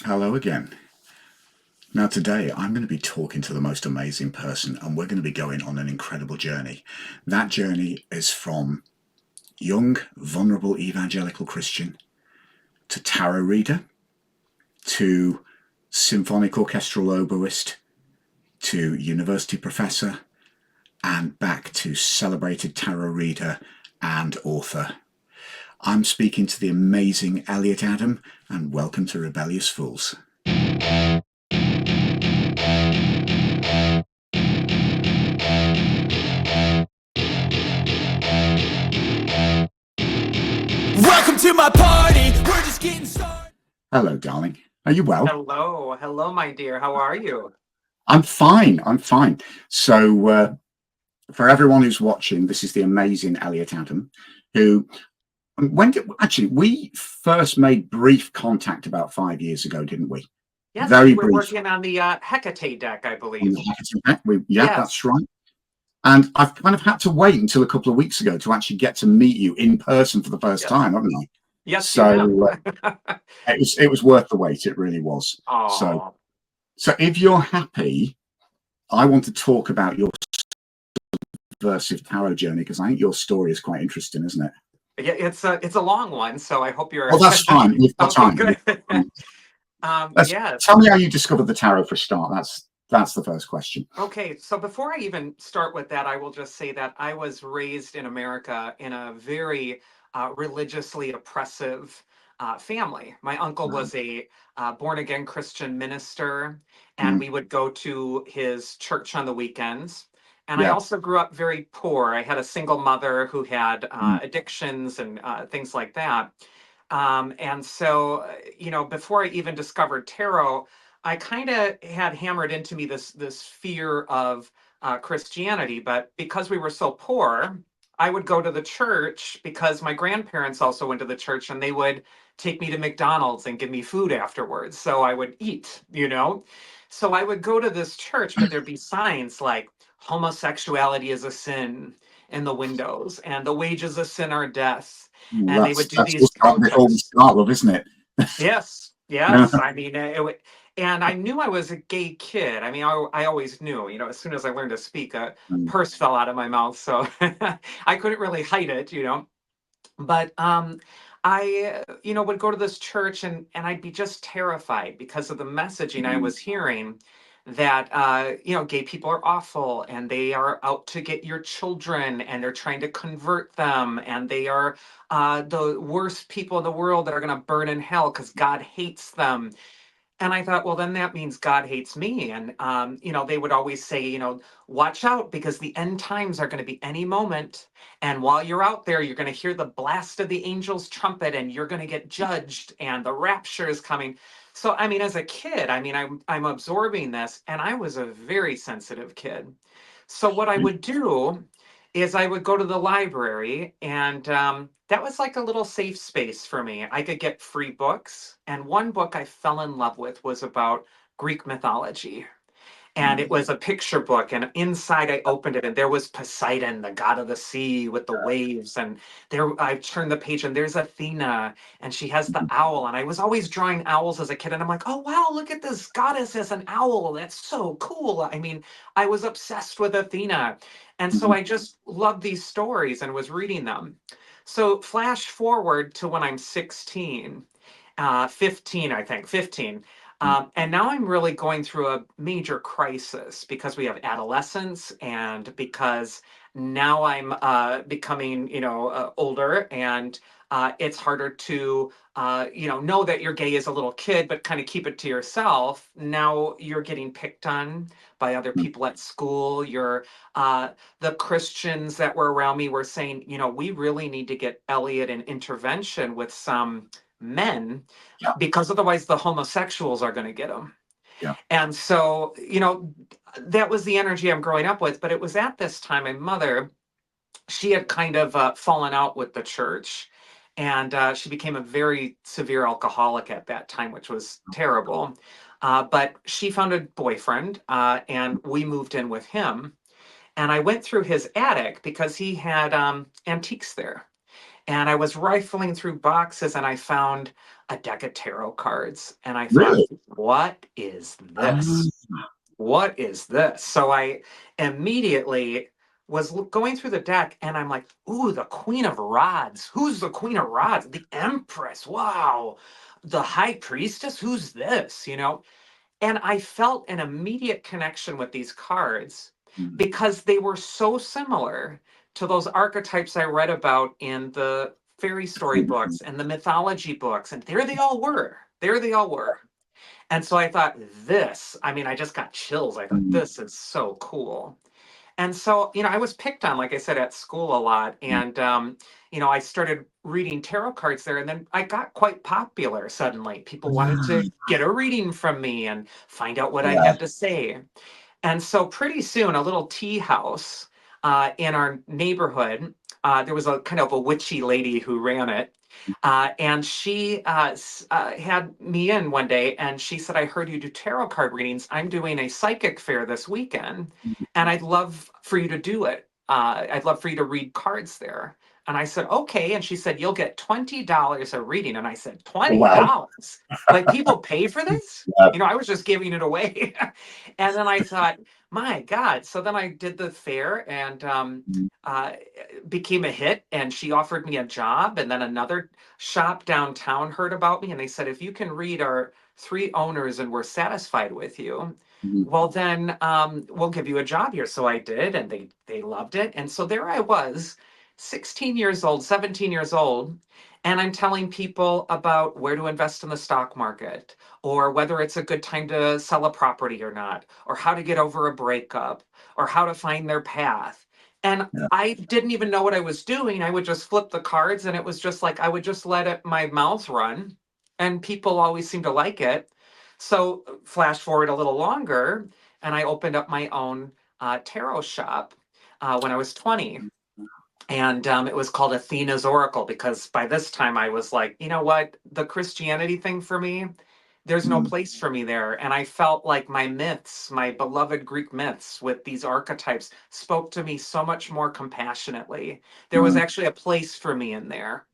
Hello again. Now, today I'm going to be talking to the most amazing person, and we're going to be going on an incredible journey. That journey is from young, vulnerable evangelical Christian to tarot reader to symphonic orchestral oboist to university professor and back to celebrated tarot reader and author. I'm speaking to the amazing Elliot Adam, and welcome to Rebellious Fools. Welcome to my party. We're just getting started. Hello, darling. Are you well? Hello, my dear. How are you? I'm fine. I'm fine. So, for everyone who's watching, this is the amazing Elliot Adam, who we first made brief contact about 5 years ago, didn't we? Yes, Very you were brief. working on the Hecate deck, I On believe. the Hecate deck. Yeah, Yes. that's right. And I've kind of had to wait until a couple of weeks ago to actually get to meet you in person for the first Yes. time, haven't I? Yes, So you it was worth the wait. It really was. have. So if you're happy, I want to talk about your subversive tarot journey because I think your story is quite interesting, isn't it? Yeah, it's a long one, so I hope you're. Oh, that's fine. You've got time. Good. Yes. Tell me how you discovered the tarot for a start. That's the first question. Okay, so before I even start with that, I will just say that I was raised in America in a very religiously oppressive family. My uncle was a born again Christian minister, and we would go to his church on the weekends. And I also grew up very poor. I had a single mother who had addictions and things like that. And so, before I even discovered tarot, I kind of had hammered into me this fear of Christianity, but because we were so poor, I would go to the church because my grandparents also went to the church, and they would take me to McDonald's and give me food afterwards. So I would eat. So I would go to this church, but there'd be signs like homosexuality is a sin in the windows, and the wages of sin are death. And they would do these protests. Love, isn't it? Yes, yes. I mean, and I knew I was a gay kid. I mean, I always knew, as soon as I learned to speak, a purse fell out of my mouth. So I couldn't really hide it. But I, would go to this church, and I'd be just terrified because of the messaging I was hearing that, gay people are awful, and they are out to get your children, and they're trying to convert them, and they are the worst people in the world that are going to burn in hell because God hates them. And I thought, well, then that means God hates me. And, they would always say, watch out because the end times are going to be any moment. And while you're out there, you're going to hear the blast of the angel's trumpet, and you're going to get judged, and the rapture is coming. So, I mean, as a kid, I'm absorbing this, and I was a very sensitive kid. So what I would do is I would go to the library, and that was like a little safe space for me. I could get free books, and one book I fell in love with was about Greek mythology. And it was a picture book, and inside I opened it, and there was Poseidon, the god of the sea with the waves. And there I turned the page, and there's Athena, and she has the owl. And I was always drawing owls as a kid, and I'm like, oh wow, look at this goddess as an owl. That's so cool. I mean, I was obsessed with Athena. And so I just loved these stories and was reading them. So flash forward to when I'm 16, 15, I think, 15. And now I'm really going through a major crisis because we have adolescence, and because now I'm becoming, older, and it's harder to, know that you're gay as a little kid, but kind of keep it to yourself. Now you're getting picked on by other people at school. The Christians that were around me were saying, we really need to get Elliot an intervention with some men because otherwise the homosexuals are going to get him. Yeah. And so, that was the energy I'm growing up with. But it was at this time my mother, she had kind of fallen out with the church. And she became a very severe alcoholic at that time, which was terrible. But she found a boyfriend, and we moved in with him. And I went through his attic because he had antiques there. And I was rifling through boxes, and I found a deck of tarot cards. And I thought, Really? what is Ah, this? What is this? So I immediately was going through the deck and I'm like, ooh, the Queen of Rods. Who's the Queen of Rods? The Empress. Wow. The High Priestess. Who's this? And I felt an immediate connection with these cards mm, because they were so similar to those archetypes I read about in the fairy story books and the mythology books. And there they all were. There they all were. And so I thought, I just got chills. I thought, mm, this is so cool. And so, I was picked on, like I said, at school a lot. mm. And, I started reading tarot cards there. And then I got quite popular suddenly. People wanted to get a reading from me and find out what I Yeah. had to say. And so pretty soon, a little tea house in our neighborhood, there was a kind of a witchy lady who ran it. And she had me in one day and she said, I heard you do tarot card readings. I'm doing a psychic fair this weekend and I'd love for you to do it. I'd love for you to read cards there. And I said, okay. And she said, you'll get $20 a reading. And I said, Wow. $20? Like people pay for this? Yeah. I was just giving it away. And then I thought, my God. So then I did the fair and Mm, uh, became a hit. And she offered me a job. And then another shop downtown heard about me and they said, if you can read our 3 owners and we're satisfied with you, mm, well then we'll give you a job here. So I did, and they loved it. And so there I was, 16 years old, 17 years old, and I'm telling people about where to invest in the stock market, or whether it's a good time to sell a property or not, or how to get over a breakup, or how to find their path. And yeah. I didn't even know what I was doing. I would just flip the cards, and it was just like I would just let my mouth run, and people always seemed to like it. So flash forward a little longer, and I opened up my own tarot shop when I was 20. And it was called Athena's Oracle because by this time I was like, you know what? The Christianity thing for me, there's no Mm, place for me there. And I felt like my myths, my beloved Greek myths with these archetypes spoke to me so much more compassionately. There was mm, actually a place for me in there.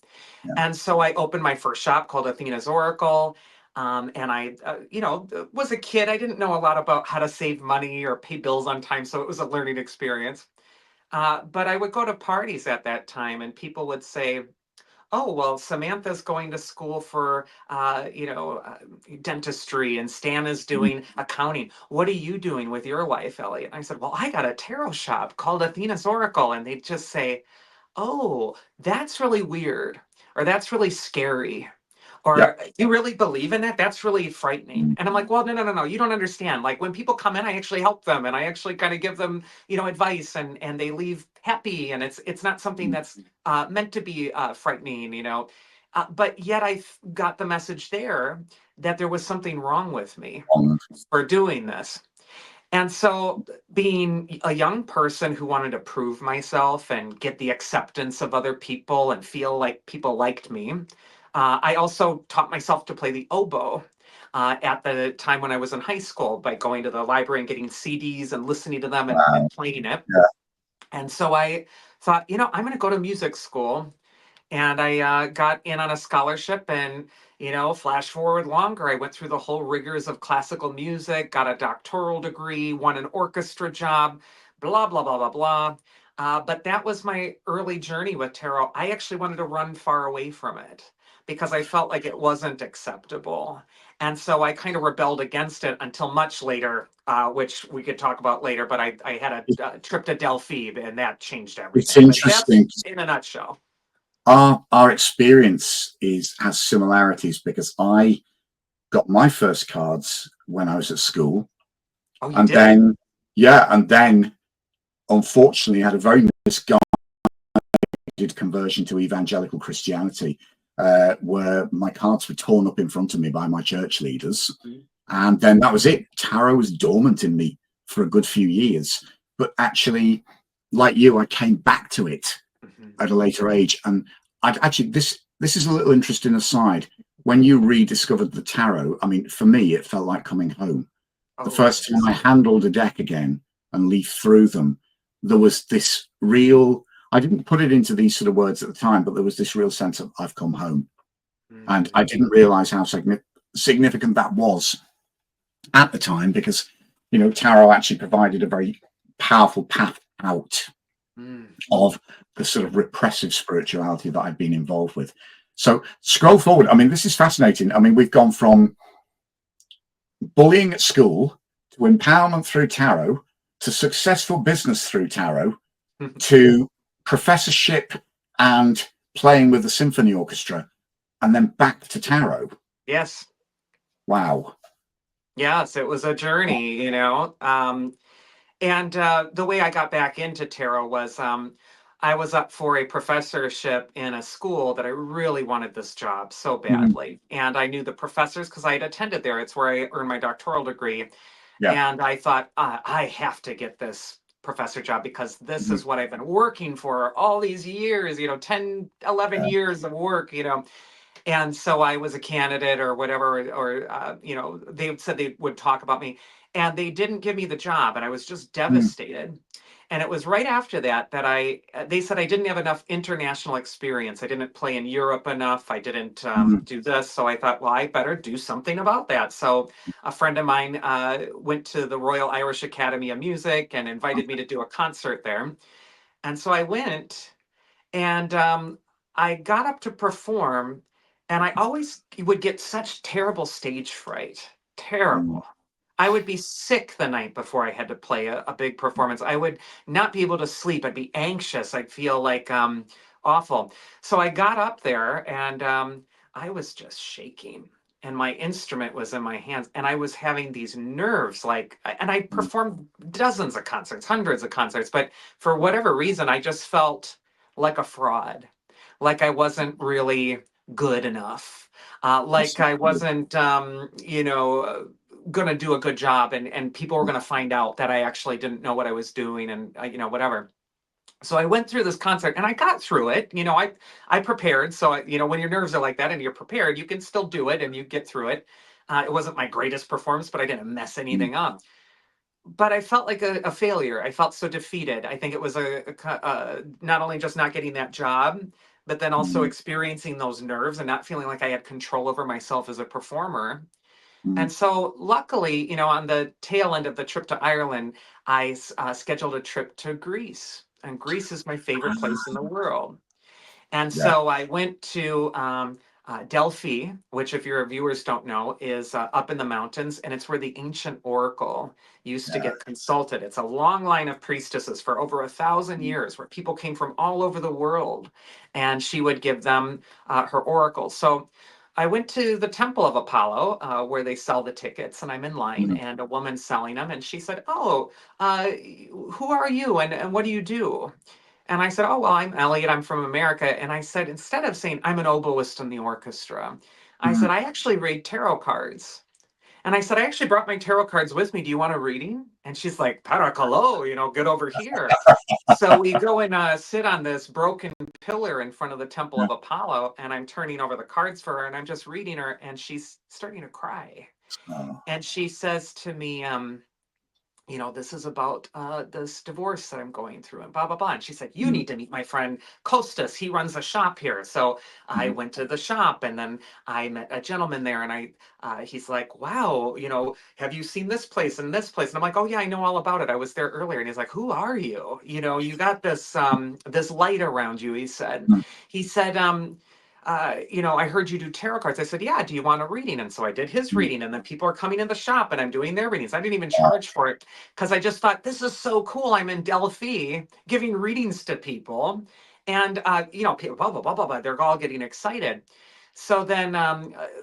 yeah. And so I opened my first shop called Athena's Oracle. And I, was a kid. I didn't know a lot about how to save money or pay bills on time. So it was a learning experience. But I would go to parties at that time and people would say, oh, well, Samantha's going to school for, dentistry and Stan is Mm, doing accounting. What are you doing with your life, Elliot? And I said, well, I got a tarot shop called Athena's Oracle. And they'd just say, oh, that's really weird, or that's really scary, yeah. or you really believe in that? That's really frightening. Mm, And I'm like, well, no, no, no, no, you don't understand. Like when people come in, I actually help them and I actually kind of give them, advice and they leave happy. And it's not something mm, that's meant to be frightening, but yet got the message there that there was something wrong with me mm, for doing this. And so, being a young person who wanted to prove myself and get the acceptance of other people and feel like people liked me, I also taught myself to play the oboe at the time when I was in high school by going to the library and getting CDs and listening to them and wow. playing it. Yeah. And so I thought, I'm going to go to music school and I got in on a scholarship and flash forward longer, I went through the whole rigors of classical music, got a doctoral degree, won an orchestra job, blah blah blah blah blah. But that was my early journey with tarot. I actually wanted to run far away from it because I felt like it wasn't acceptable, and so I kind of rebelled against it until much later, which we could talk about later. But I had a trip to Delphi and that changed It's everything. But that's interesting. in a nutshell. Our experience has similarities because I got my first cards when I was at school, Oh, you and did? then yeah, and then unfortunately had a very misguided conversion to evangelical Christianity, where my cards were torn up in front of me by my church leaders, Mhm. and then that was it. Tarot was dormant in me for a good few years, but actually, like you, I came back to it Mhm. at a later age. And I'd actually, this is a little interesting aside. When you rediscovered the tarot, I mean, for me, it felt like coming home. The Oh, first time I handled a deck again and leafed through them, there was this real, I didn't put it into these sort of words at the time, but there was this real sense of I've come home. And I didn't realize how significant that was at the time, because, tarot actually provided a very powerful path out of the sort of repressive spirituality that I've been involved with. So scroll forward. I mean, this is fascinating. I mean, we've gone from bullying at school to empowerment through tarot to successful business through tarot to professorship and playing with the symphony orchestra, and then back to tarot. Yes. Wow. Yes, it was a journey, and the way I got back into tarot was I was up for a professorship in a school that I really wanted this job so badly. And I knew the professors because I had attended there. It's where I earned my doctoral degree. Yeah. And I thought, I have to get this professor job because this is what I've been working for all these years, 10, 11 years of work, And so I was a candidate or whatever, or, they said they would talk about me, and they didn't give me the job. And I was just devastated. And it was right after that they said I didn't have enough international experience. I didn't play in Europe enough. I didn't do this. So I thought, well, I better do something about that. So a friend of mine went to the Royal Irish Academy of Music and invited me to do a concert there. And so I went, and I got up to perform, and I always would get such terrible stage fright. Terrible. I would be sick the night before I had to play a big performance. I would not be able to sleep. I'd be anxious. I'd feel like awful. So I got up there, and I was just shaking. And my instrument was in my hands, and I was having these nerves. And I performed dozens of concerts, hundreds of concerts. But for whatever reason, I just felt like a fraud, like I wasn't really good enough, like I wasn't, going to do a good job, and people were going to find out that I actually didn't know what I was doing, and whatever. So I went through this concert and I got through it. I prepared. So when your nerves are like that and you're prepared, you can still do it and you get through it. It wasn't my greatest performance, but I didn't mess anything up. But I felt like a failure. I felt so defeated. I think it was not only just not getting that job, but then also experiencing those nerves and not feeling like I had control over myself as a performer. And so, luckily, on the tail end of the trip to Ireland, I scheduled a trip to Greece. And Greece is my favorite place in the world. And so I went to Delphi, which, if your viewers don't know, is up in the mountains, and it's where the ancient oracle used to get consulted. It's a long line of priestesses for over 1,000 years, where people came from all over the world, and she would give them her oracles. So I went to the Temple of Apollo, where they sell the tickets, and I'm in line, and a woman selling them, and she said, "Oh, who are you, and what do you do?" And I said, "Oh, well, I'm Elliot. I'm from America." And I said, instead of saying I'm an oboist in the orchestra, I said, "I actually read tarot cards." And I said, "I actually brought my tarot cards with me. Do you want a reading?" And she's like, "Parakalo, get over here." So we go and sit on this broken pillar in front of the Temple of Apollo, and I'm turning over the cards for her, and I'm just reading her, and she's starting to cry. And she says to me, "This is about this divorce that I'm going through," and blah, blah, blah. And she said, "You need to meet my friend Costas. He runs a shop here." So I went to the shop, and then I met a gentleman there, and he's like, "Wow, have you seen this place and this place?" And I'm like, "Oh yeah, I know all about it. I was there earlier." And he's like, "Who are you? You got this light around you," he said. He said, "I heard you do tarot cards." I said, "Yeah, do you want a reading?" And so I did his reading, and then people are coming in the shop and I'm doing their readings. I didn't even charge for it because I just thought, this is so cool. I'm in Delphi giving readings to people. And, people, blah, blah, blah, blah, blah. They're all getting excited. So then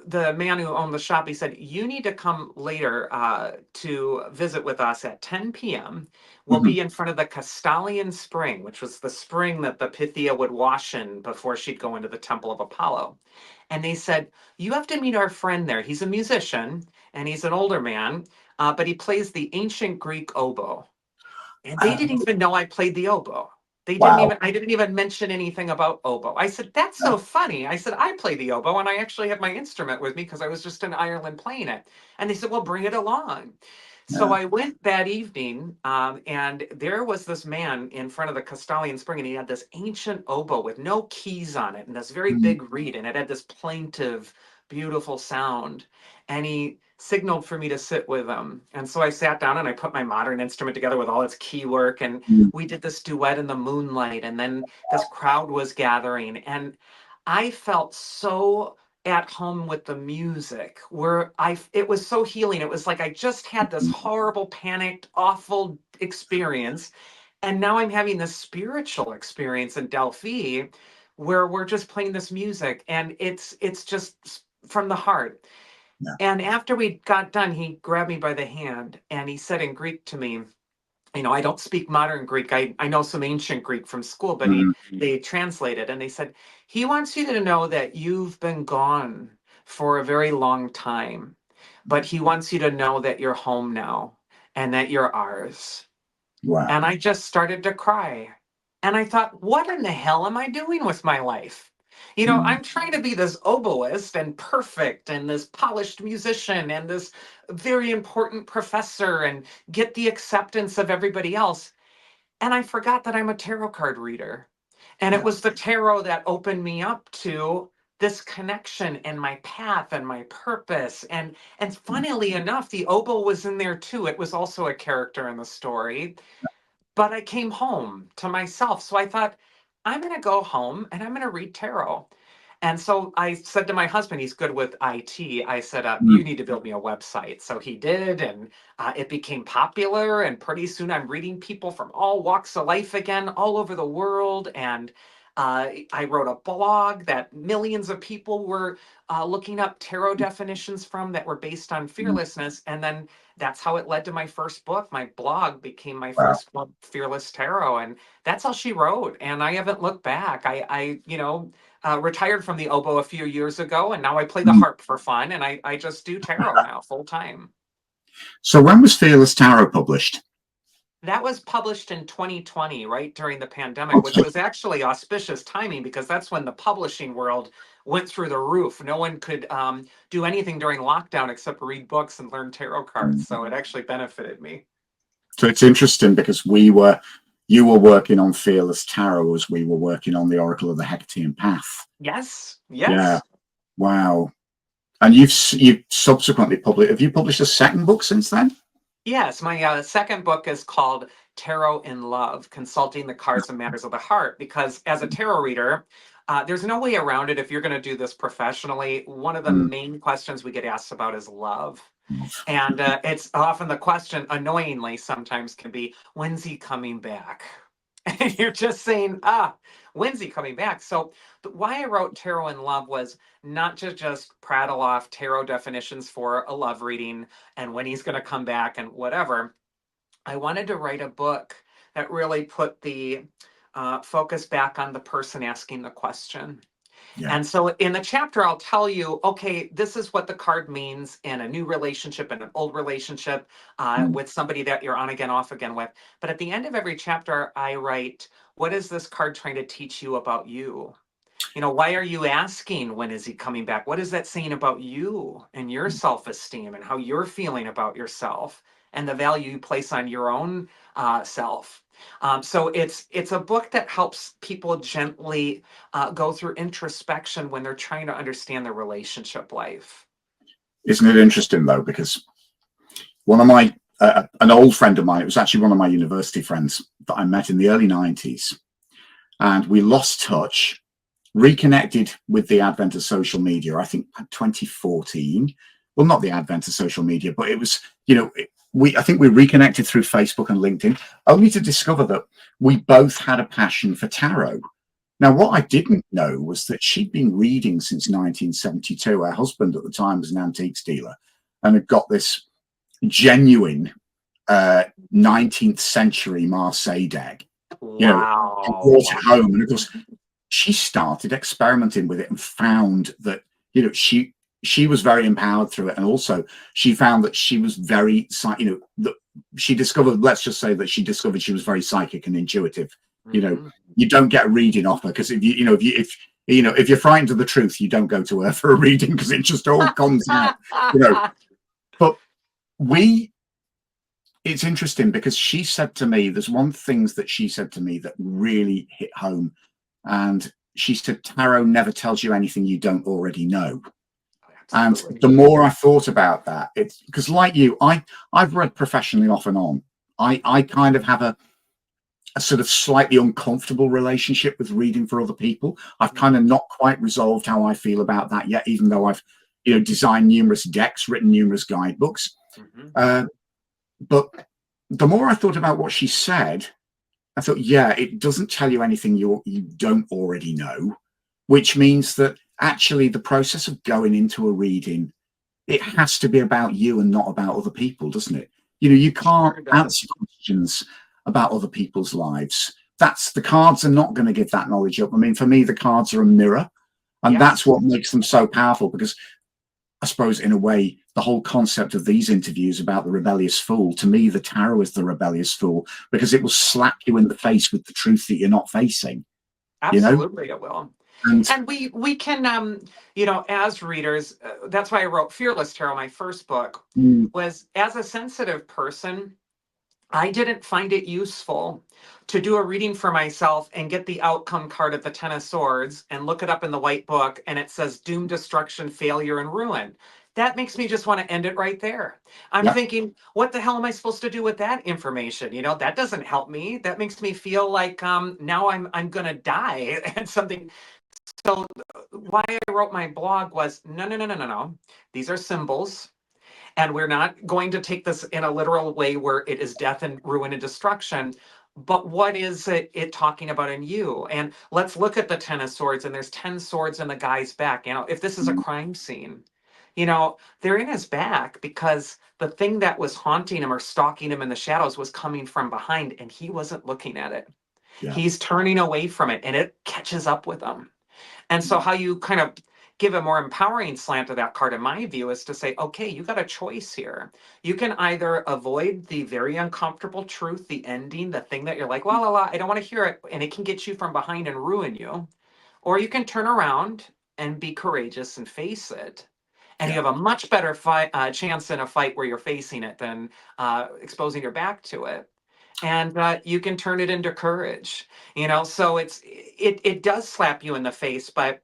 the man who owned the shop, he said, "You need to come later to visit with us at 10 p.m. We'll be in front of the Castalian Spring," which was the spring that the Pythia would wash in before she'd go into the Temple of Apollo. And they said, "You have to meet our friend there. He's a musician, and he's an older man, but he plays the ancient Greek oboe." And they didn't even know I played the oboe. Wow. I didn't even mention anything about oboe. I said, that's No. so funny. I said, I play the oboe and I actually have my instrument with me because I was just in Ireland playing it. And they said, well, bring it along. So Yeah. I went that evening, and there was this man in front of the Castalian Spring, and he had this ancient oboe with no keys on it and this very Mm. big reed, and it had this plaintive, beautiful sound. And he signaled for me to sit with him. And so I sat down and I put my modern instrument together with all its key work, and Mm. we did this duet in the moonlight, and then this crowd was gathering, and I felt so at home with the music where it was so healing. It was like I just had this horrible, panicked, awful experience, and now I'm having this spiritual experience in Delphi where we're just playing this music, and it's just from the heart. Yeah. And after we got done, he grabbed me by the hand and he said in Greek to me, I don't speak modern Greek. I know some ancient Greek from school, but Mm. they translated and they said, he wants you to know that you've been gone for a very long time, but he wants you to know that you're home now and that you're ours. Wow. And I just started to cry. And I thought, what in the hell am I doing with my life? Mm. I'm trying to be this oboist and perfect and this polished musician and this very important professor and get the acceptance of everybody else. And I forgot that I'm a tarot card reader. And it Yeah. was the tarot that opened me up to this connection and my path and my purpose. And Mm. funnily enough, the oboe was in there too. It was also a character in the story, but I came home to myself. So I thought, I'm going to go home and I'm going to read tarot. And so I said to my husband, he's good with IT. I said, Mm. you need to build me a website. So he did. And it became popular. And pretty soon I'm reading people from all walks of life again, all over the world. And I wrote a blog that millions of people were looking up tarot definitions from that were based on Mm. fearlessness. And then that's how it led to my first book. My blog became my Wow. first book, Fearless Tarot, and that's all she wrote. And I haven't looked back. Retired from the oboe a few years ago, and now I play the Mm. harp for fun, and I just do tarot now full time. So when was Fearless Tarot published? That was published in 2020, right during the pandemic, which Okay. was actually auspicious timing because that's when the publishing world went through the roof. No one could do anything during lockdown except read books and learn tarot cards. Mm. So it actually benefited me. So it's interesting because you were working on Fearless Tarot as we were working on the Oracle of the Hecatean Path. Yes, Yeah. yes. Wow. And you've subsequently published. Have you published a second book since then? Yes, my second book is called Tarot in Love, Consulting the Cards and Matters of the Heart, because as a tarot reader, there's no way around it if you're going to do this professionally. One of the Mm. main questions we get asked about is love. Love. And it's often the question, annoyingly, sometimes can be, when's he coming back? And you're just saying, when's he coming back? So why I wrote Tarot in Love was not to just prattle off tarot definitions for a love reading and when he's going to come back and whatever. I wanted to write a book that really put the focus back on the person asking the question. Yeah. And so in the chapter, I'll tell you, okay, this is what the card means in a new relationship and an old relationship Mm. with somebody that you're on again, off again with. But at the end of every chapter, I write, what is this card trying to teach you about you? Why are you asking when is he coming back? What is that saying about you and your self-esteem and how you're feeling about yourself and the value you place on your own self? So it's a book that helps people gently go through introspection when they're trying to understand their relationship life. Isn't it interesting though? Because one of my an old friend of mine, it was actually one of my university friends that I met in the early 90s, and we lost touch, reconnected with the advent of social media, I think 2014. Well, not the advent of social media, but it was, I think we reconnected through Facebook and LinkedIn, only to discover that we both had a passion for tarot. Now, what I didn't know was that she'd been reading since 1972. Her husband at the time was an antiques dealer and had got this genuine 19th century Marseille deck, and brought Wow. it home. And of course, she started experimenting with it and found that, she was very empowered through it. And also she found that she was very, that she discovered, let's just say that she discovered she was very psychic and intuitive You know, Hmm. you don't get a reading offer because if if you're frightened of the truth, you don't go to her for a reading because it just all comes out. You know, but we it's interesting because she said to me, there's one things that she said to me that really hit home. And she said, tarot never tells you anything you don't already know. And Absolutely. the more I thought about that, it's because like you, I've read professionally off and on. I kind of have a sort of slightly uncomfortable relationship with reading for other people. I've kind of not quite resolved how I feel about that yet, even though I've designed numerous decks, written numerous guidebooks. Hmm. But the more I thought about what she said, I thought, yeah, it doesn't tell you anything you don't already know, which means that actually the process of going into a reading, it has to be about you and not about other people, doesn't it? You can't Sure answer does. questions about other people's lives. That's the cards are not going to give that knowledge up. I mean, for me, the cards are a mirror, and that's Yes. what makes them so powerful because I suppose in a way, the whole concept of these interviews about the rebellious fool, to me, the tarot is the rebellious fool because it will slap you in the face with the truth that you're not facing, you know? Absolutely, it will. And And we can as readers, that's why I wrote Fearless Tarot. My first book mm, was, as a sensitive person, I didn't find it useful to do a reading for myself and get the outcome card of the Ten of Swords and look it up in the white book and it says doom, destruction, failure, and ruin. That makes me just want to end it right there. I'm yeah, thinking, what the hell am I supposed to do with that information? That doesn't help me. That makes me feel like now I'm gonna die and something. So why I wrote my blog was no, no, no, no, no, no. These are symbols. And we're not going to take this in a literal way where it is death and ruin and destruction. But what is it talking about in you? And let's look at the Ten of Swords, and there's 10 swords in the guy's back. If this is a mm, crime scene, they're in his back because the thing that was haunting him or stalking him in the shadows was coming from behind, and he wasn't looking at it. yeah, He's turning away from it, and it catches up with him. And so, how you kind of give a more empowering slant to that card, in my view, is to say, okay, you got a choice here. You can either avoid the very uncomfortable truth, the ending, the thing that you're like, la, la, la, I don't want to hear it. And it can get you from behind and ruin you. Or you can turn around and be courageous and face it. And you yeah, have a much better chance in a fight where you're facing it than exposing your back to it. And you can turn it into courage. So it does slap you in the face, but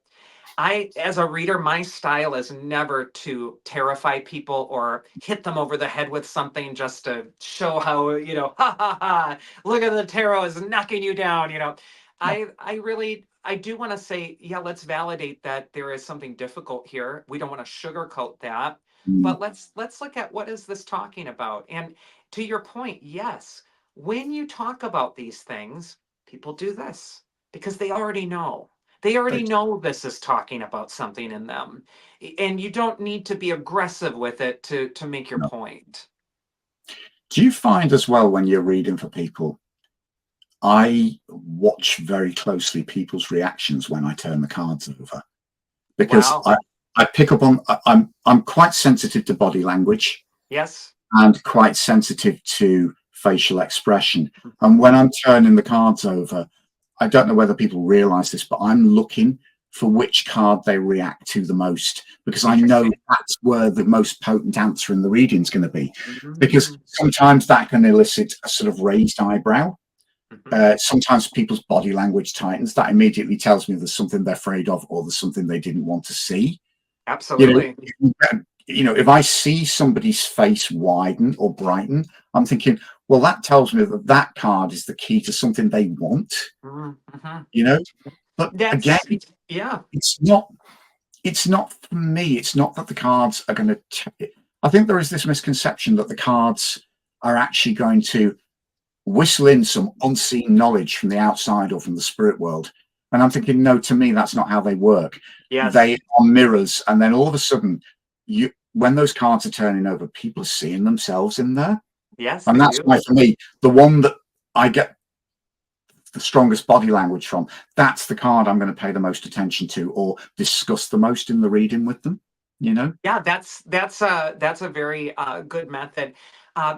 as a reader, my style is never to terrify people or hit them over the head with something just to show how, ha ha ha, look at the tarot is knocking you down. yeah, I do want to say, yeah, let's validate that there is something difficult here. We don't want to sugarcoat that, mm, but let's look at what is this talking about. And to your point, yes, when you talk about these things, people do this because they already know. They already they- know this is talking about something in them. And you don't need to be aggressive with it to make your no. point. Do you find as well when you're reading for people? I watch very closely people's reactions when I turn the cards over because Wow. I pick up on I'm quite sensitive to body language Yes. and quite sensitive to facial expression. And Mhm. when I'm turning the cards over, I don't know whether people realize this, but I'm looking for which card they react to the most because I know Interesting. that's where the most potent answer in the reading is going to be. Because Mhm. sometimes that can elicit a sort of raised eyebrow. Mhm. Sometimes people's body language tightens. That immediately tells me there's something they're afraid of or there's something they didn't want to see. You know, Absolutely. if I see somebody's face widen or brighten, I'm thinking, well, that tells me that that card is the key to something they want. Mhm. You know, but again, That's yeah. it's not. It's not for me. It's not that the cards are going to. I think there is this misconception that the cards are actually going to whistle in some unseen knowledge from the outside or from the spirit world. And I'm thinking, no, to me, that's not how they work. They Yes. are mirrors. And then all of a sudden, when those cards are turning over, people are seeing themselves in there. Yes, And they that's why, do. for me, the one that I get the strongest body language from, that's the card I'm going to pay the most attention to or discuss the most in the reading with them, you know? Yeah, that's a very good method.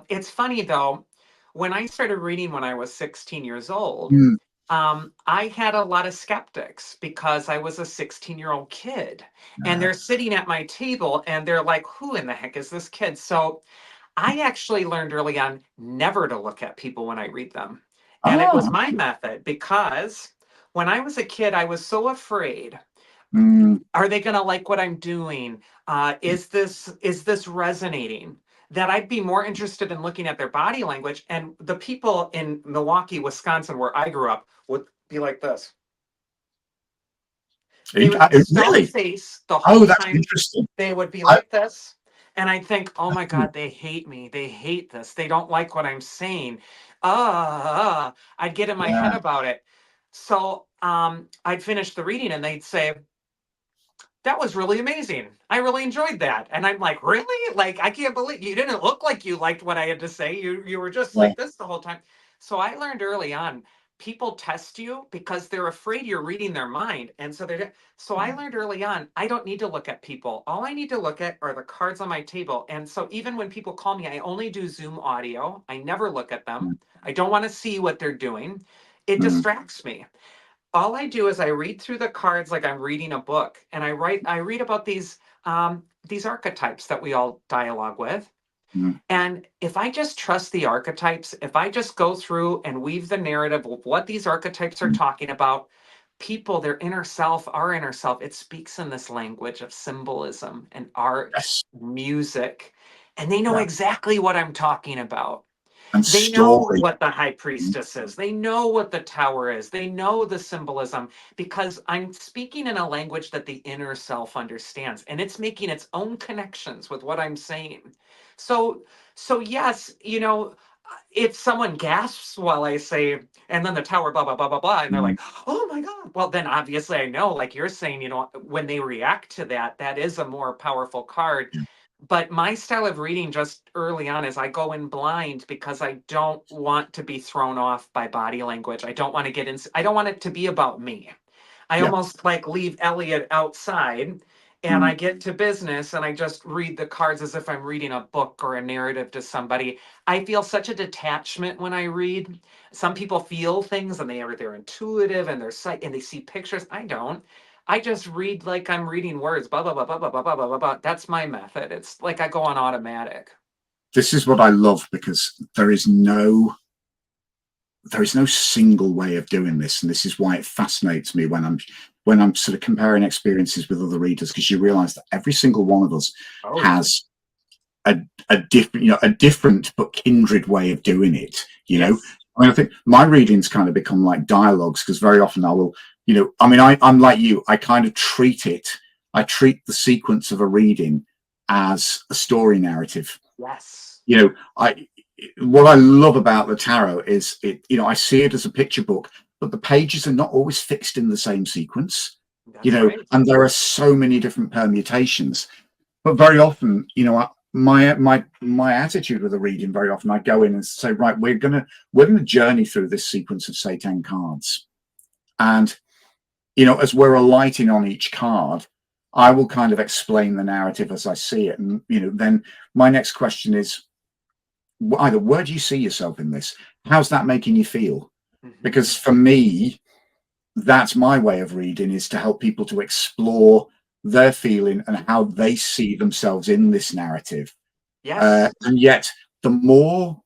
It's funny though, when I started reading when I was 16 years old, Mm. I had a lot of skeptics because I was a 16-year-old kid and Uh, they're sitting at my table and they're like, who in the heck is this kid? So I actually learned early on never to look at people when I read them. And it was oh, my method because when I was a kid, I was so afraid. mm, Are they going to like what I'm doing? Is this resonating? That I'd be more interested in looking at their body language. And the people in Milwaukee, Wisconsin, where I grew up, would be like this. They would be stone really? face the Oh, whole that's time. interesting. They would be I, like this. And I'd think, oh my God, they hate me. They hate this. They don't like what I'm saying. I'd get in my head yeah, about it. So I'd finish the reading and they'd say, that was really amazing. I really enjoyed that. And I'm like, really? Like, I can't believe you didn't look like you liked what I had to say. You were just yeah, like this the whole time. So I learned early on, people test you because they're afraid you're reading their mind. And so so I learned early on, I don't need to look at people. All I need to look at are the cards on my table. And so even when people call me, I only do Zoom audio. I never look at them. I don't want to see what they're doing. It mm, distracts me. All I do is I read through the cards like I'm reading a book, and I read about these archetypes that we all dialogue with. mm, And if I just trust the archetypes, if I just go through and weave the narrative of what these archetypes are mm. talking about, people, their inner self, our inner self, it speaks in this language of symbolism and art, Yes, music, and they know yeah, exactly what I'm talking about. and They know story. what the high Mm, priestess is. They know what the tower is. They know the symbolism because I'm speaking in a language that the inner self understands and it's making its own connections with what I'm saying. So so yes, if someone gasps while I say and then the tower blah blah blah blah blah and they're mm, like, "Oh my god." Well, then obviously I know like you're saying, when they react to that, that is a more powerful card. yeah, But my style of reading just early on is I go in blind because I don't want to be thrown off by body language. I don't want to I don't want it to be about me. I yeah, almost like leave Elliot outside and mm, I get to business and I just read the cards as if I'm reading a book or a narrative to somebody. I feel such a detachment when I read. Some people feel things and they're intuitive and they're sight and they see pictures. I don't. I just read like I'm reading words, blah blah blah blah blah blah blah blah blah. Blah. That's my method. It's like I go on automatic. this is what I love because there is no single way of doing this, and this is why it fascinates me when I'm sort of comparing experiences with other readers, because you realize that every single one of us Oh yeah. has a different but kindred way of doing it. Yes. I mean, I think my readings kind of become like dialogues because very often I will, I mean, I'm like you. I kind of I treat the sequence of a reading as a story narrative. Yes. I what I love about the tarot is I see it as a picture book, but the pages are not always fixed in the same sequence. That's right. And there are so many different permutations. But very often, my attitude with the reading, very often I go in and say, right, we're gonna journey through this sequence of say 10 cards. And as we're alighting on each card, I will kind of explain the narrative as I see it. And then my next question is either where do you see yourself in this? How's that making you feel? Mhm. Because for me, that's my way of reading, is to help people to explore their feeling and how they see themselves in this narrative. Yes. And yet, the more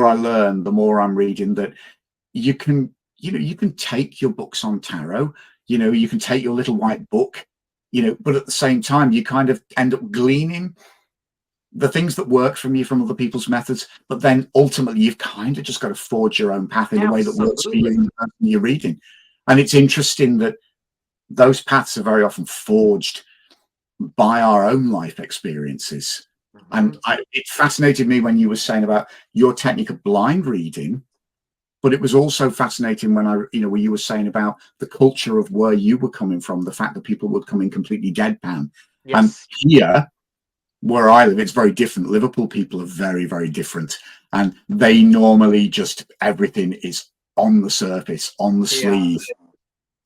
I learn, the more I'm reading that you can take your books on tarot, you can take your little white book, but at the same time, you kind of end up gleaning the things that work from you from other people's methods, but then ultimately you've kind of just got to forge your own path in a way that works for you Absolutely. and the person you're reading. And it's interesting that those paths are very often forged by our own life experiences. And Mhm. it fascinated me when you were saying about your technique of blind reading, but it was also fascinating when you were saying about the culture of where you were coming from, the fact that people would come in completely deadpan. And Yes. here, where I live, it's very different. Liverpool people are very, very different. And they normally just, everything is on the surface, on the Yeah. sleeve.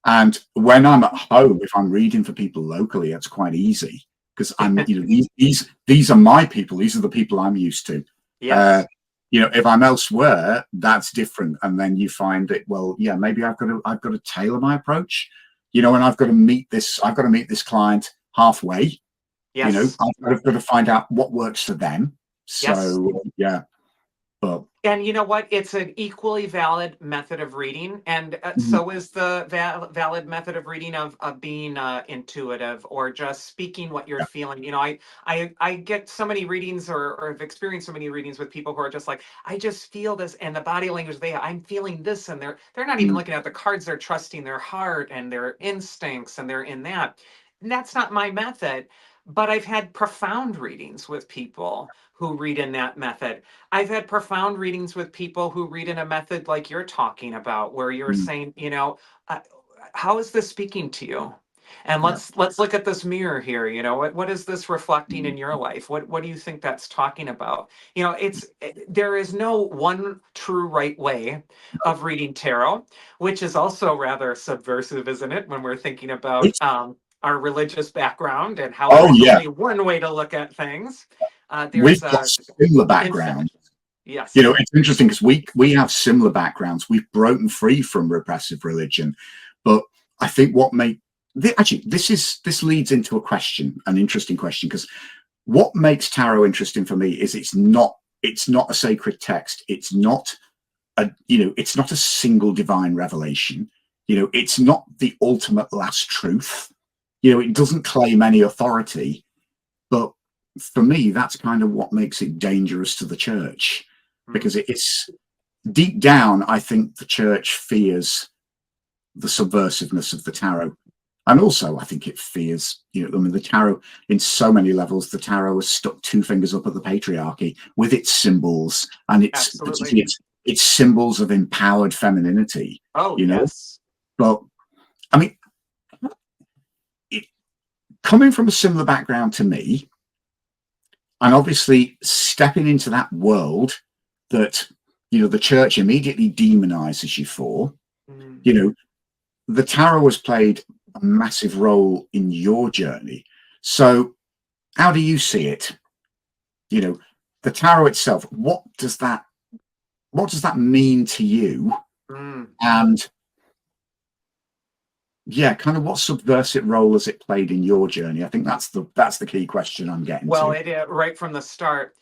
And when I'm at home, if I'm reading for people locally, it's quite easy because these are my people. These are the people I'm used to. Uh, Yes. if I'm elsewhere, that's different. And then you find that, well, yeah, maybe I've got to tailor my approach, and I've got to meet this client halfway. Yes. I've got to find out what works for them. Yes. So yeah, but And you know what? It's an equally valid method of reading, and mm, so is the valid method of reading of being intuitive or just speaking what you're yeah, feeling. I get so many readings or have experienced so many readings with people who are just like, I just feel this, and the body language I'm feeling this, and they're not even mm, looking at the cards. They're trusting their heart and their instincts, and they're in that. And that's not my method, but I've had profound readings with people who read in that method. I've had profound readings with people who read in a method like you're talking about, where you're mm, saying, uh, how is this speaking to you? And yeah, let's look at this mirror here. What is this reflecting mm, in your life? What do you think that's talking about? There is no one true right way of reading tarot, which is also rather subversive, isn't it? When we're thinking about it's our religious background and how oh there's yeah, only one way to look at things. we've There's got similar infinite. backgrounds. Yes. It's interesting because we have similar backgrounds. We've broken free from repressive religion, but I think actually this leads into an interesting question, because what makes tarot interesting for me is it's not a sacred text. It's not a single divine revelation. It's not the ultimate last truth. It doesn't claim any authority. But for me, that's kind of what makes it dangerous to the church, Mm. because it's deep down, I think the church fears the subversiveness of the tarot. And also, I think it fears, the tarot, in so many levels, the tarot has stuck two fingers up at the patriarchy with its symbols, and it's Absolutely. particularly its symbols of empowered femininity, Oh, you know. yes. But I mean, it, coming from a similar background to me, and obviously stepping into that world that the church immediately demonizes you for, Mm. you know the tarot has played a massive role in your journey. So how do you see it? The tarot itself, what does that mean to you? Mm. And yeah, kind of what subversive role has it played in your journey? I think that's the key question I'm getting Well, to. it right from the start,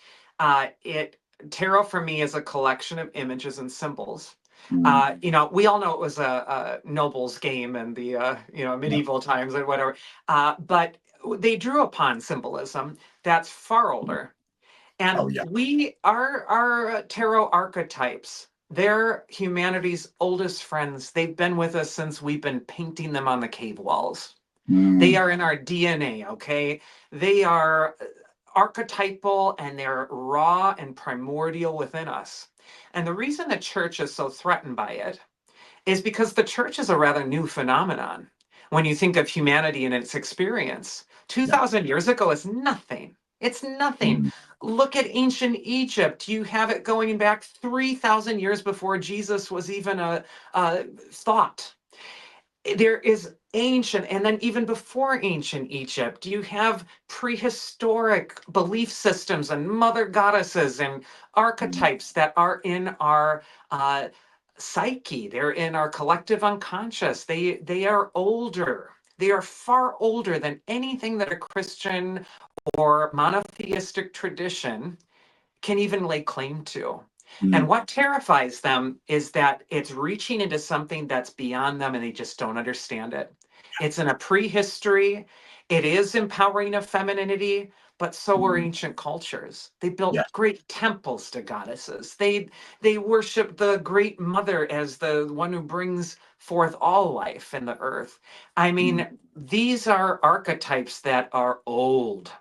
it tarot for me is a collection of images and symbols. Mm, We all know it was a noble's game in the yeah. medieval times or whatever, but they drew upon symbolism that's far older. And Oh yeah. our tarot archetypes, they're humanity's oldest friends. They've been with us since we've been painting them on the cave walls. They Mm, are in our DNA, okay? They are archetypal and they're raw and primordial within us. And the reason the church is so threatened by it is because the church is a rather new phenomenon. When you think of humanity and its experience, yeah. 2,000 years ago is nothing. It's nothing. Mm, Look at ancient Egypt. You have it going back 3,000 years before Jesus was even a thought. There is ancient, and then even before ancient Egypt, you have prehistoric belief systems and mother goddesses and mm, archetypes that are in our uh, psyche. They're in our collective unconscious. They are older. They are far older than anything that a Christian or monotheistic tradition can even lay claim to. And mm, what terrifies them is that it's reaching into something that's beyond them and they just don't understand it. It's in a prehistory. It is empowering of femininity, but so were mm, ancient cultures. They yeah. built great temples to goddesses. They worshiped the great mother as the one who brings forth all life in the earth. I Mm, mean, these are archetypes that are old.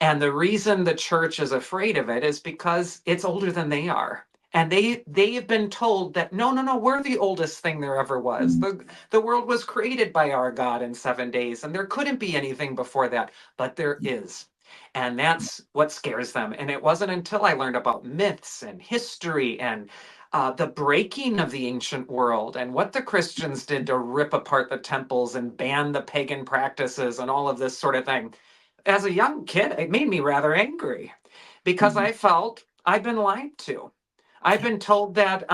And the reason the church is afraid of it is because it's older than they are. And they've been told that no, no, no, we're the oldest thing there ever was. mm, The world was created by our God in 7 days, and there couldn't be anything before that, but there is. And that's what scares them. And it wasn't until I learned about myths and history and the breaking of the ancient world and what the Christians did to rip apart the temples and ban the pagan practices and all of this sort of thing. As a young kid, it made me rather angry because mm, I felt I'd been lied to. I've been told that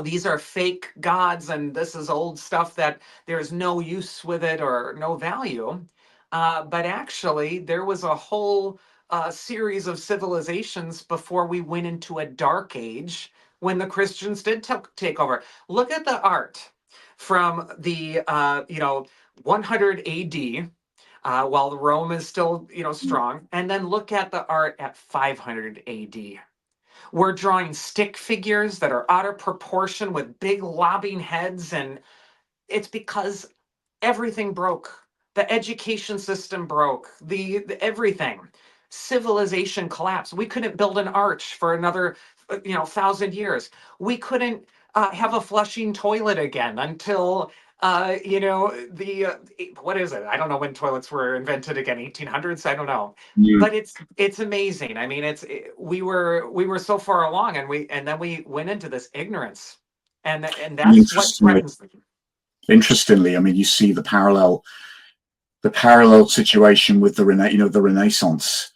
these are fake gods and this is old stuff that there's no use with it or no value. But actually, there was a whole series of civilizations before we went into a dark age when the Christians did take over. Look at the art from the 100 AD, while Rome is still strong, and then look at the art at 500 AD. We're drawing stick figures that are out of proportion with big lobbing heads, and it's because everything broke. The education system broke. The everything. Civilization collapsed. We couldn't build an arch for another 1,000 years. We couldn't have a flushing toilet again until the what is it? I don't know when toilets were invented again, 1800s. I don't know, Mm. but it's amazing. I mean, we were so far along, and then we went into this ignorance, and And that's what threatens them. interestingly, I mean, you see the parallel situation with the Renaissance.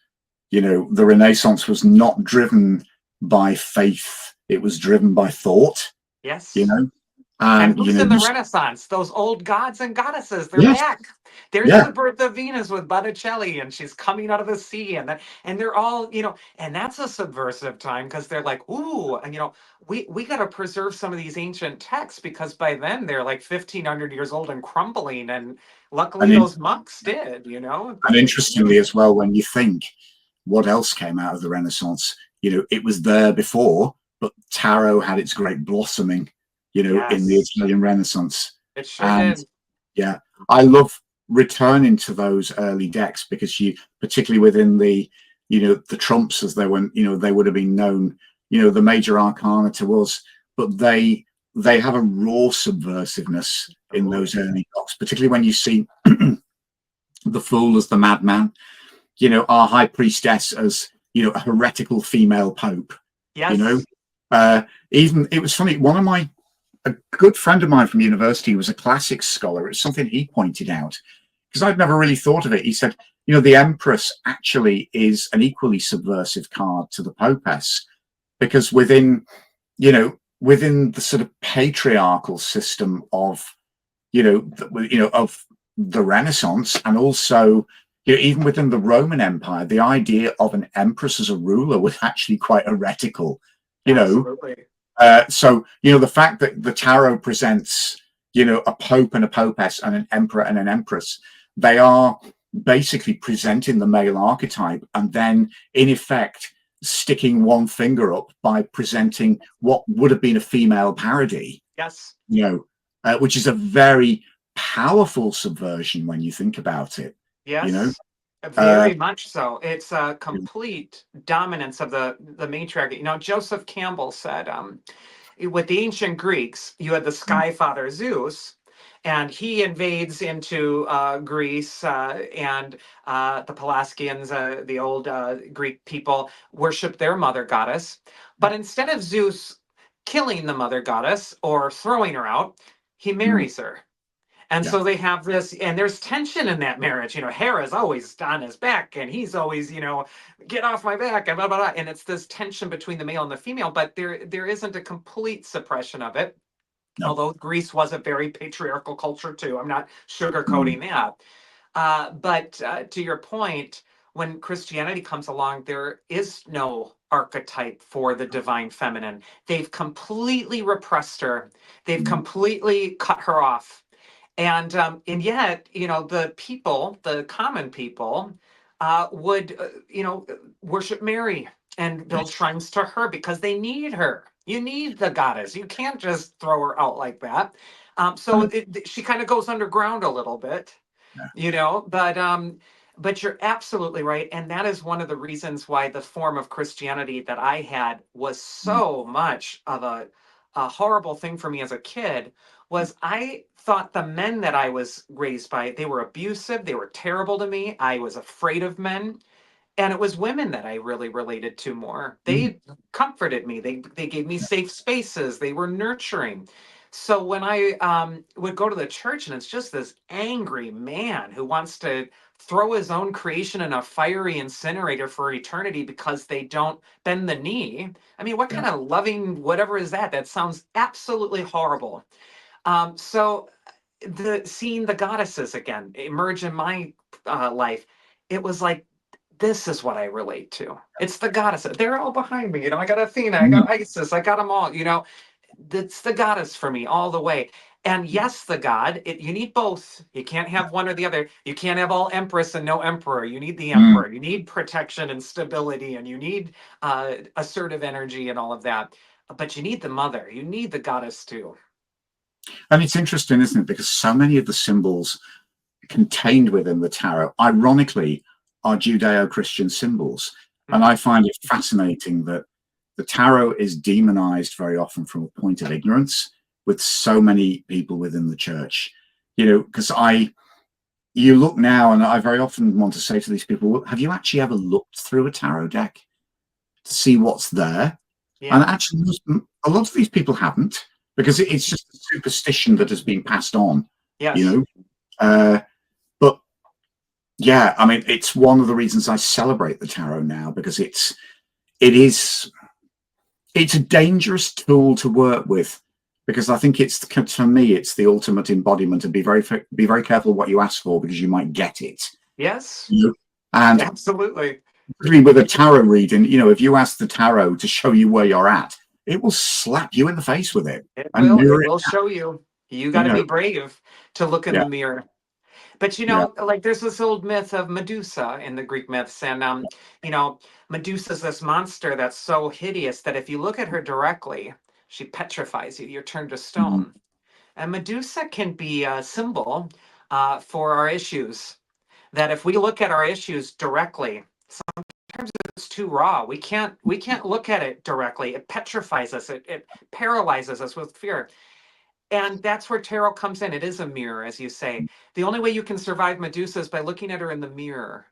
The Renaissance was not driven by faith; it was driven by thought. You Yes. know, And and who's in the Renaissance? Those old gods and goddesses. They're yes, back. There's yeah, the birth of Venus with Botticelli, and she's coming out of the sea, and they're all, and that's a subversive time because they're like, ooh, and we got to preserve some of these ancient texts because by then they're like 1,500 years old and crumbling, and luckily and in, those monks did. and But interestingly as well, when you think what else came out of the Renaissance, it was there before, but tarot had its great blossoming, in the yes, Italian Renaissance. it sure And did. yeah, I love returning to those early decks because particularly within the trumps as they would have been known, the major arcana to us, but they have a raw subversiveness in Oh those yeah. early decks, particularly when you see the fool as the madman, our high priestess as a heretical female pope, you know. Yes. Even it was funny. A good friend of mine from university was a classics scholar. It's something he pointed out because I'd never really thought of it. He said, the Empress actually is an equally subversive card to the Popess because within the sort of patriarchal system of of the Renaissance, and also even within the Roman Empire, the idea of an empress as a ruler was actually quite heretical. You know, Absolutely. so the fact that the tarot presents a pope and a popess and an emperor and an empress, they are basically presenting the male archetype, and then in effect sticking one finger up by presenting what would have been a female parody. Yes. Which is a very powerful subversion when you think about it. You know, Yes, uh, very much so. It's a complete dominance of the matriarchy. Joseph Campbell said, with the ancient Greeks, you had the sky father Zeus, and he invades into Greece, and the Pelasgians, the old Greek people, worship their mother goddess. But instead of Zeus killing the mother goddess or throwing her out, he marries her. And yeah, so they have this, and there's tension in that marriage. Hera's always on his back, and he's always, get off my back, and blah, blah, blah. And it's this tension between the male and the female, but there isn't a complete suppression of it. no, Although Greece was a very patriarchal culture too. I'm not mm, sugarcoating that. But to your point, when Christianity comes along, there is no archetype for the divine feminine. They've completely repressed her. They've mm, completely cut her off, and yet the people, the common people, would worship Mary and build yes, shrines to her because they need her. You need the goddess. You can't just throw her out like that. So uh, she kind of goes underground a little bit, yeah, but you're absolutely right, and that is one of the reasons why the form of Christianity that I had was mm, so much of a horrible thing for me as a kid. Was I thought the men that I was raised by, they were abusive, they were terrible to me. I was afraid of men, and it was women that I really related to more. mm, They comforted me. They gave me safe spaces. They were nurturing. So when I would go to the church and it's just this angry man who wants to throw his own creation in a fiery incinerator for eternity because they don't bend the knee. I mean, what Yeah. kind of loving whatever is that? That sounds absolutely horrible. So seeing the goddesses again emerge in my life, it was like, this is what I relate to. It's the goddesses. They're all behind me. I got Athena, I Mm, got Isis, I got them all. That's the goddess for me all the way. And yes, the god, you need both. You can't have one or the other. You can't have all empress and no emperor. You need the mm. emperor. You need protection and stability, and you need assertive energy and all of that. But you need the mother. You need the goddess too. And it's interesting, isn't it? Because so many of the symbols contained within the tarot, ironically, are Judeo-Christian symbols. And I find it fascinating that the tarot is demonized very often from a point of ignorance with so many people within the church. Because you look now, and I very often want to say to these people, well, have you actually ever looked through a tarot deck to see what's there? Yeah. And actually, a lot of these people haven't, because it's just a superstition that has been passed on. Yes. But yeah, I mean, it's one of the reasons I celebrate the tarot now, because it is a dangerous tool to work with, because I think for me it's the ultimate embodiment, and be very careful what you ask for, because you might get it. Yes. And Absolutely. with a tarot reading, if you ask the tarot to show you where you're at, it will slap you in the face with it It and will. It mirror it. will show you. You got You to know, be brave to look in yeah, the mirror. But yeah, like there's this old myth of Medusa in the Greek myths, and Medusa's this monster that's so hideous that if you look at her directly, she petrifies you. You're turned to mhm, stone. And Medusa can be a symbol for our issues. That if we look at our issues directly, sometimes it's too raw. We can't look at it directly. It petrifies us. It paralyzes us with fear. And that's where tarot comes in. It is a mirror, as you say. The only way you can survive Medusa is by looking at her in the mirror.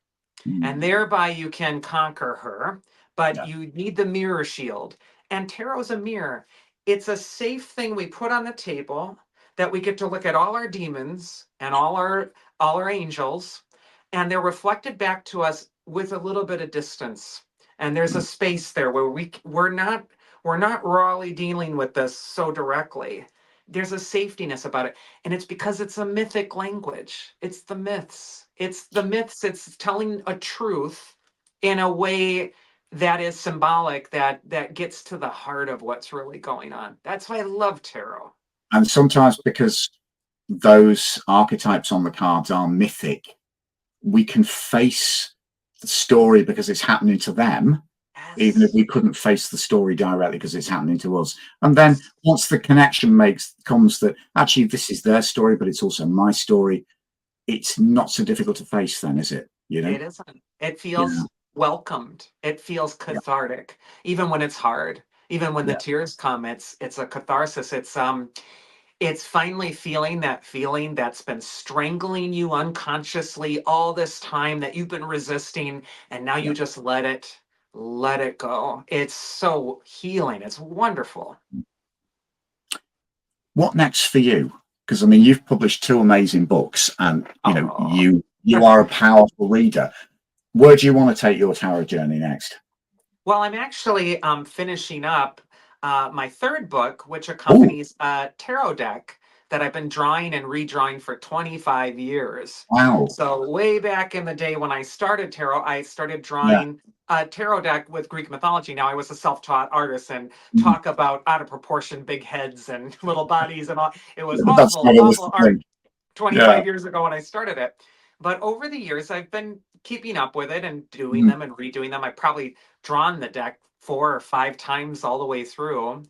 And mhm, thereby you can conquer her. But yeah, you need the mirror shield. And tarot's a mirror. It's a safe thing we put on the table that we get to look at all our demons and all our angels, and they're reflected back to us with a little bit of distance. And there's a space there where we're not rawly dealing with this so directly. There's a safetiness about it. And it's because it's a mythic language. It's the myths. It's telling a truth in a way that is symbolic, that gets to the heart of what's really going on. That's why I love tarot. and sometimes, because those archetypes on the cards are mythic, we can face the story because it's happening to them, even if Yes. we couldn't face the story directly because it's happening to us. And then Yes. once the connection comes that actually this is their story, but it's also my story, it's not so difficult to face then, is it? It isn't. It Yeah, feels welcomed. It feels yeah, cathartic, even when it's hard. Even when the yeah. tears come, it's a catharsis. It's finally feeling that feeling that's been strangling you unconsciously all this time that you've been resisting, and now Yeah. you just let it go. It's so healing. It's wonderful. What next for you? Because I mean, you've published two amazing books, and Oh. you are a powerful reader. Where do you want to take your tarot journey next? Well, I'm actually finishing up my third book, which Oh, accompanies a tarot deck that I've been drawing and redrawing for 25 years. wow. So, way back in the day when I started tarot, I started Yeah. drawing a tarot deck with Greek mythology. Now, I was a self taught artist and Mhm. talk about out of proportion big heads and little bodies and all. It was Yeah, but that's awful, not always awful the art thing. Yeah. 25 years ago when I started it. But over the years, I've been keeping up with it and doing Mhm. them and redoing them. I probably drawn the deck 4 or 5 times all the way through.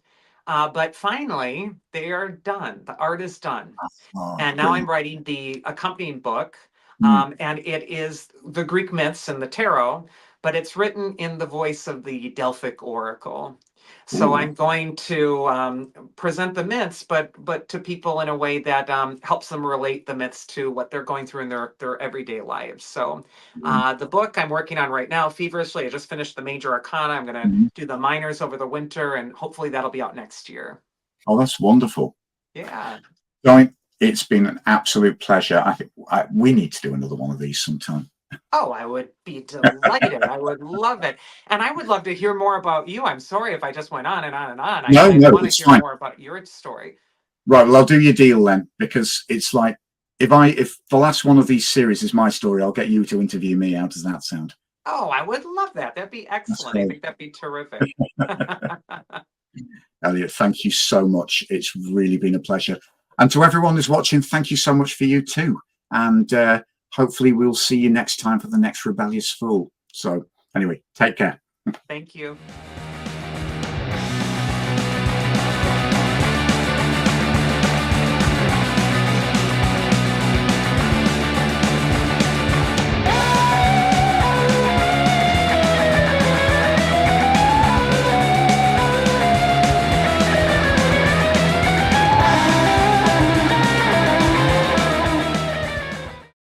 But finally, they are done. The art is done. Oh, And now I'm brilliant. writing the accompanying book. Mm. And it is the Greek myths and the tarot, but it's written in the voice of the Delphic Oracle. So Ooh. I'm going to present the myths, but to people in a way that helps them relate the myths to what they're going through in their everyday lives. So Brilliant. the book I'm working on right now, feverishly, I just finished the major arcana. I'm going to Mhm. do the minors over the winter, and hopefully that'll be out next year. Oh, that's wonderful. Yeah. So, It's been an absolute pleasure. I think we need to do another one of these sometime. Oh, I would be delighted. I would love it. And I would love to hear more about you. I'm sorry if I just went on and on and on. No, I no, want to it's hear fine. more about your story. Right, well, I'll do your deal then, because it's like if the last one of these series is my story, I'll get you to interview me. How does that sound? Oh, I would love that. That'd be That's excellent. I great. think that'd be terrific. Elliot, thank you so much. It's really been a pleasure. And to everyone who's watching, thank you so much for you too. And hopefully we'll see you next time for the next Rebellious Fool. So anyway, take care. Thank you.